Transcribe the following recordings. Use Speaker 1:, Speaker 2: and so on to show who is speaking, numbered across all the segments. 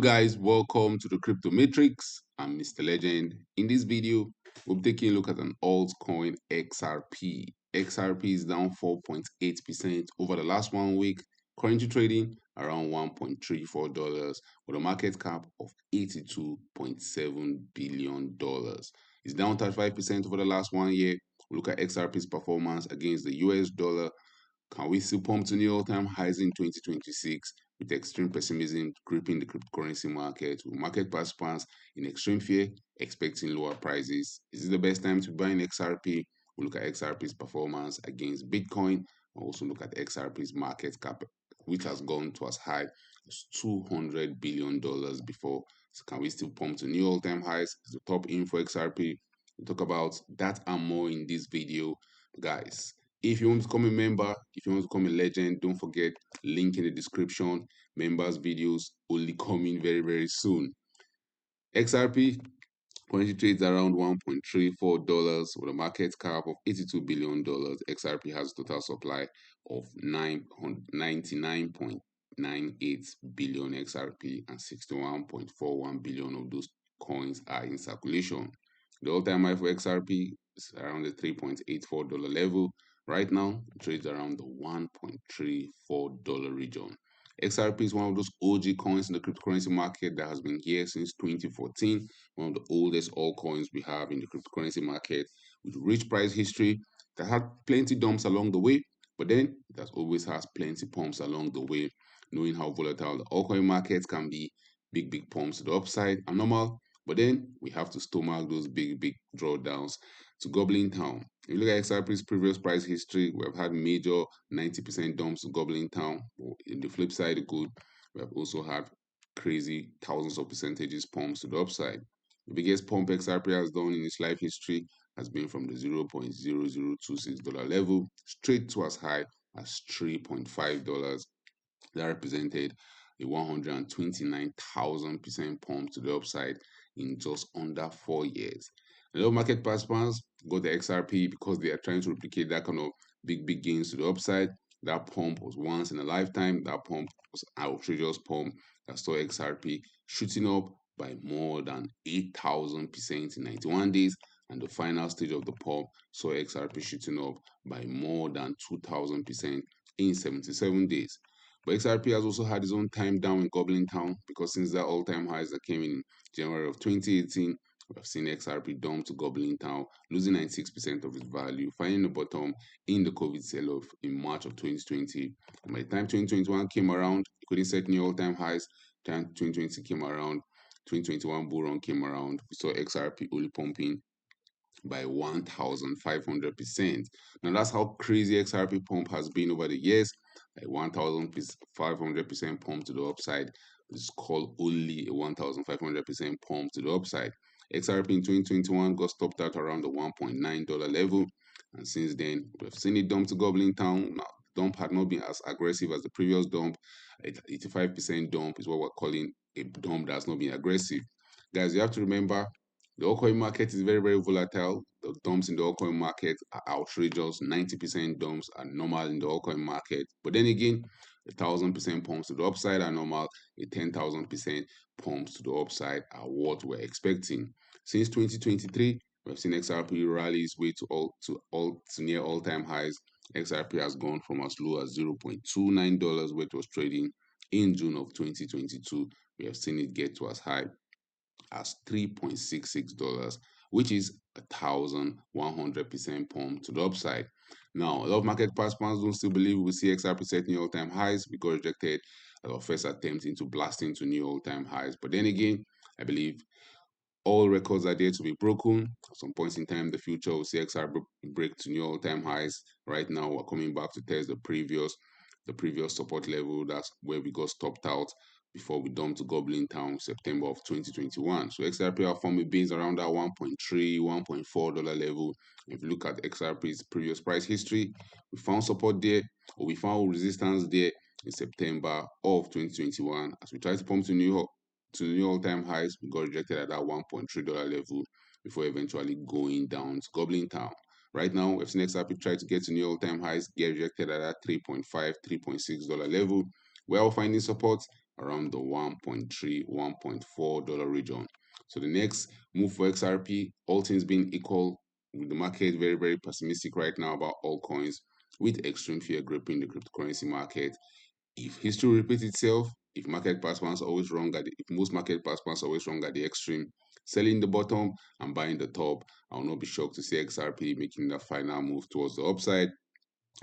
Speaker 1: Guys, welcome to the Crypto Matrix. I'm Mr. Legend. In this video, we'll be taking a look at an altcoin XRP. XRP is down 4.8% over the last 1 week, currently trading around $1.34 with a market cap of $82.7 billion. It's down 35% over the last 1 year. We look at XRP's performance against the US dollar. Can we still pump to new all-time highs in 2026 with extreme pessimism gripping the cryptocurrency market, with market participants in extreme fear, expecting lower prices? Is this the best time to buy in XRP? We look at XRP's performance against Bitcoin and also look at XRP's market cap, which has gone to as high as $200 billion before. So can we still pump to new all-time highs? Is the top in for XRP? We'll talk about that and more in this video, guys. If you want to become a member, if you want to become a legend, don't forget, link in the description. Members videos only coming very, very soon. XRP currently trades around $1.34 with a market cap of $82 billion. XRP has a total supply of 99.98 billion XRP, and 61.41 billion of those coins are in circulation. The all-time high for XRP is around the $3.84 level. Right now, it trades around the $1.34 region. XRP is one of those OG coins in the cryptocurrency market that has been here since 2014, one of the oldest altcoins we have in the cryptocurrency market, with rich price history that had plenty dumps along the way, but then it has always has plenty pumps along the way. Knowing how volatile the altcoin markets can be, big pumps to the upside are normal, but then we have to stomach those big drawdowns to Goblin Town. If you look at XRP's previous price history, we have had major 90% dumps to Goblin Town. In the flip side, good, we have also had crazy thousands of percentages pumps to the upside. The biggest pump XRP has done in its life history has been from the $0.0026 level straight to as high as $3.5. That represented a 129,000% pump to the upside in just under 4 years. A lot of market participants go to XRP because they are trying to replicate that kind of big gains to the upside. That pump was once in a lifetime. That pump was an outrageous pump that saw XRP shooting up by more than 8,000% in 91 days. And the final stage of the pump saw XRP shooting up by more than 2,000% in 77 days. But XRP has also had its own time down in Goblin Town, because since that all-time highs that came in January of 2018, we have seen XRP dump to Goblin Town, losing 96% of its value, finding the bottom in the COVID sell-off in March of 2020. And by the time 2021 came around, it couldn't set new all-time highs. Time 2020 came around, 2021 bull run came around, we saw XRP only pumping by 1,500%. Now that's how crazy XRP pump has been over the years. Like 1,500% pump to the upside. It's called only a 1,500% pump to the upside. XRP in 2021 got stopped at around the $1.9 level, and since then we've seen it dump to Goblin Town. Now, the dump had not been as aggressive as the previous dump. 85% dump is what we're calling a dump that's not been aggressive. Guys, you have to remember, the altcoin market is very volatile. The dumps in the altcoin market are outrageous. 90% dumps are normal in the altcoin market. But then again, 1,000% pumps to the upside are normal. A 10,000% pumps to the upside are what we're expecting. Since 2023, we've seen XRP rally its way to near all-time highs. XRP has gone from as low as $0.29, where it was trading in June of 2022. We have seen it get to as high as $3.66, which is 1,100% pump to the upside. Now, a lot of market participants don't still believe we see XRP set new all-time highs because rejected our first attempt into blasting to new all-time highs. But then again, I believe all records are there to be broken. At some point in time in the future, we'll see XRP break to new all-time highs. Right now, we're coming back to test the previous support level. That's where we got stopped out before we dumped to Goblin Town September of 2021. So XRP are forming base around that $1.3, $1.4 level. If you look at XRP's previous price history, we found support there, or we found resistance there in September of 2021. As we tried to pump to new all-time highs, we got rejected at that $1.3 level before eventually going down to Goblin Town. Right now, we've seen XRP try to get to new all-time highs, get rejected at that $3.5, $3.6 level. We're all finding support around the 1.3, $1.4 region. So the next move for XRP, all things being equal, with the market very, very pessimistic right now about altcoins, with extreme fear gripping the cryptocurrency market. If history repeats itself, if market participants are always wrong if most market participants are always wrong at the extreme, selling the bottom and buying the top, I will not be shocked to see XRP making that final move towards the upside,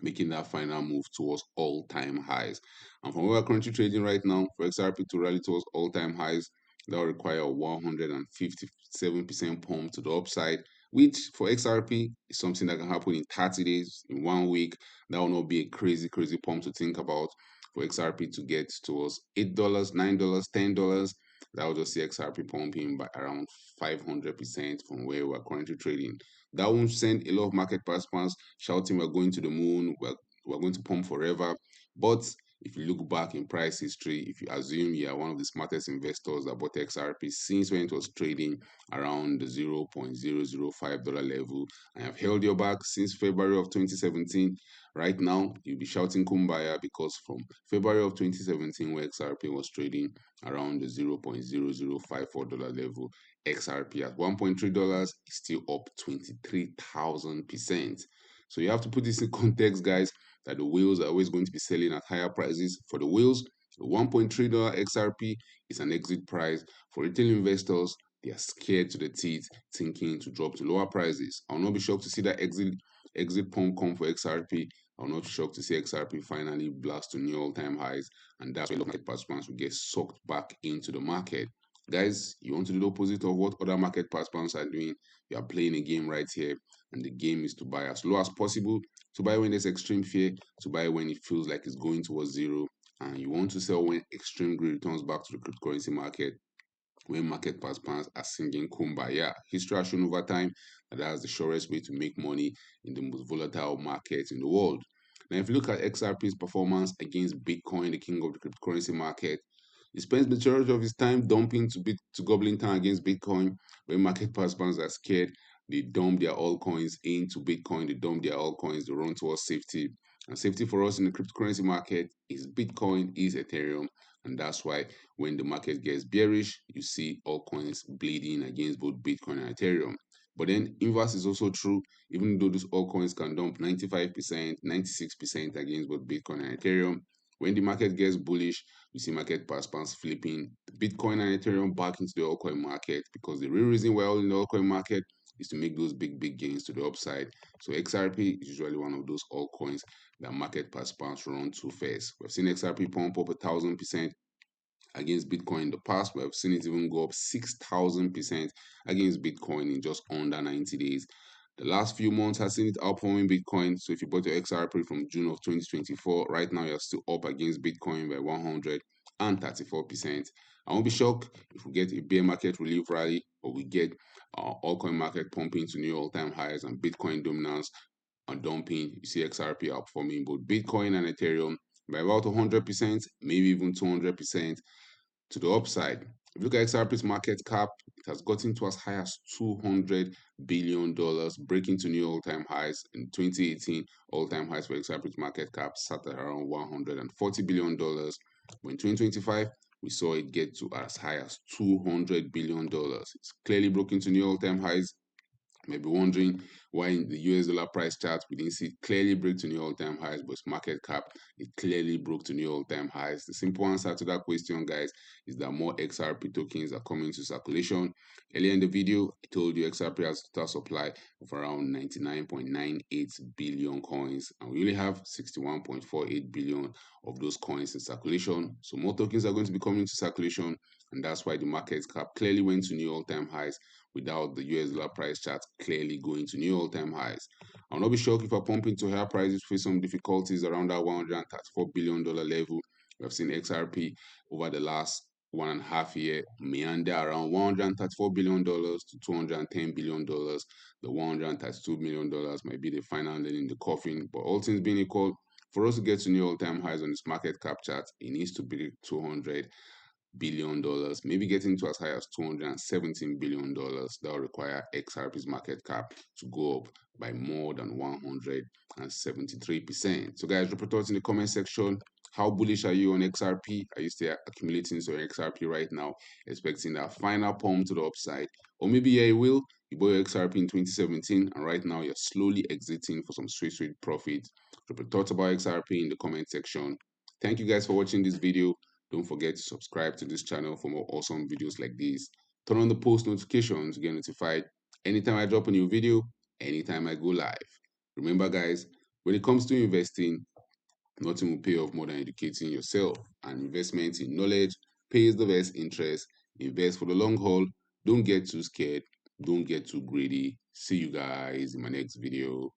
Speaker 1: making that final move towards all-time highs. And from where we're currently trading right now, for XRP to rally towards all-time highs, that will require a 157% pump to the upside, which for XRP is something that can happen in 30 days, in 1 week. That will not be a crazy, crazy pump to think about for XRP to get towards $8, $9, $10. That will just see XRP pumping by around 500% from where we're currently trading. That won't send a lot of market participants shouting, "We're going to the moon, we're going to pump forever." But if you look back in price history, if you assume you are one of the smartest investors that bought XRP since when it was trading around the $0.005 level and have held your back since February of 2017, right now you'll be shouting kumbaya, because from February of 2017, where XRP was trading around the $0.0054 level, XRP at $1.3 is still up 23,000%. So you have to put this in context, guys, that the whales are always going to be selling at higher prices. For the whales, the $1.3 XRP is an exit price. For retail investors, they are scared to the teeth, thinking to drop to lower prices. I'll not be shocked to see that exit pump come for XRP. I'll not be shocked to see XRP finally blast to new all-time highs, and that's where market participants will get sucked back into the market. Guys, you want to do the opposite of what other market participants are doing. You are playing a game right here, and the game is to buy as low as possible, to buy when there's extreme fear, to buy when it feels like it's going towards zero, and you want to sell when extreme greed returns back to the cryptocurrency market, when market participants are singing kumbaya. History has shown over time that that's the surest way to make money in the most volatile markets in the world. Now, if you look at XRP's performance against Bitcoin, the king of the cryptocurrency market, he spends the majority of his time dumping to gobbling time against Bitcoin. When market participants are scared, they dump their altcoins into Bitcoin, they dump their altcoins, they run towards safety. And safety for us in the cryptocurrency market is Bitcoin, is Ethereum. And that's why when the market gets bearish, you see altcoins bleeding against both Bitcoin and Ethereum. But then inverse is also true. Even though these altcoins can dump 95%, 96% against both Bitcoin and Ethereum, when the market gets bullish, you see market participants flipping the Bitcoin and Ethereum back into the altcoin market, because the real reason we're all in the altcoin market is to make those big, big gains to the upside. So XRP is usually one of those altcoins that market participants run to first. We've seen XRP pump up 1,000% against Bitcoin in the past. We have seen it even go up 6,000% against Bitcoin in just under 90 days. The last few months has seen it outperforming Bitcoin. So if you bought your XRP from June of 2024, right now you're still up against Bitcoin by 134%. I won't be shocked if we get a bear market relief rally, or we get altcoin market pumping to new all-time highs and Bitcoin dominance and dumping. You see XRP outperforming both Bitcoin and Ethereum by about 100%, maybe even 200% to the upside. If you look at XRP's market cap, it has gotten to as high as $200 billion, breaking to new all-time highs. In 2018, all-time highs for XRP's market cap sat at around $140 billion. But in 2025, we saw it get to as high as $200 billion. It's clearly broken to new all-time highs. You may be wondering why in the US dollar price chart we didn't see it clearly break to new all-time highs, but its market cap, it clearly broke to new all-time highs. The simple answer to that question, guys, is that more XRP tokens are coming to circulation. Earlier in the video, I told you XRP has a total supply of around 99.98 billion coins, and we only have 61.48 billion of those coins in circulation. So more tokens are going to be coming to circulation, and that's why the market cap clearly went to new all-time highs, without the US dollar price chart clearly going to new all-time highs. I'll not be shocked if I pump into higher prices face some difficulties around that $134 billion level. We have seen XRP over the last 1.5 years meander around $134 billion to $210 billion. The $132 million might be the final nail in the coffin, but all things being equal, for us to get to new all-time highs on this market cap chart, it needs to be $200 billion, maybe getting to as high as $217 billion. That will require XRP's market cap to go up by more than 173%. So guys, drop your thoughts in the comment section. How bullish are you on XRP? Are you still accumulating some XRP right now, expecting that final pump to the upside? Or maybe yeah, you will. You bought your XRP in 2017 and right now you're slowly exiting for some sweet profit. Drop your thoughts about XRP in the comment section. Thank you guys for watching this video. Don't forget to subscribe to this channel for more awesome videos like this. Turn on the post notifications to get notified anytime I drop a new video, anytime I go live. Remember guys, when it comes to investing, nothing will pay off more than educating yourself. And investment in knowledge pays the best interest. Invest for the long haul. Don't get too scared. Don't get too greedy. See you guys in my next video.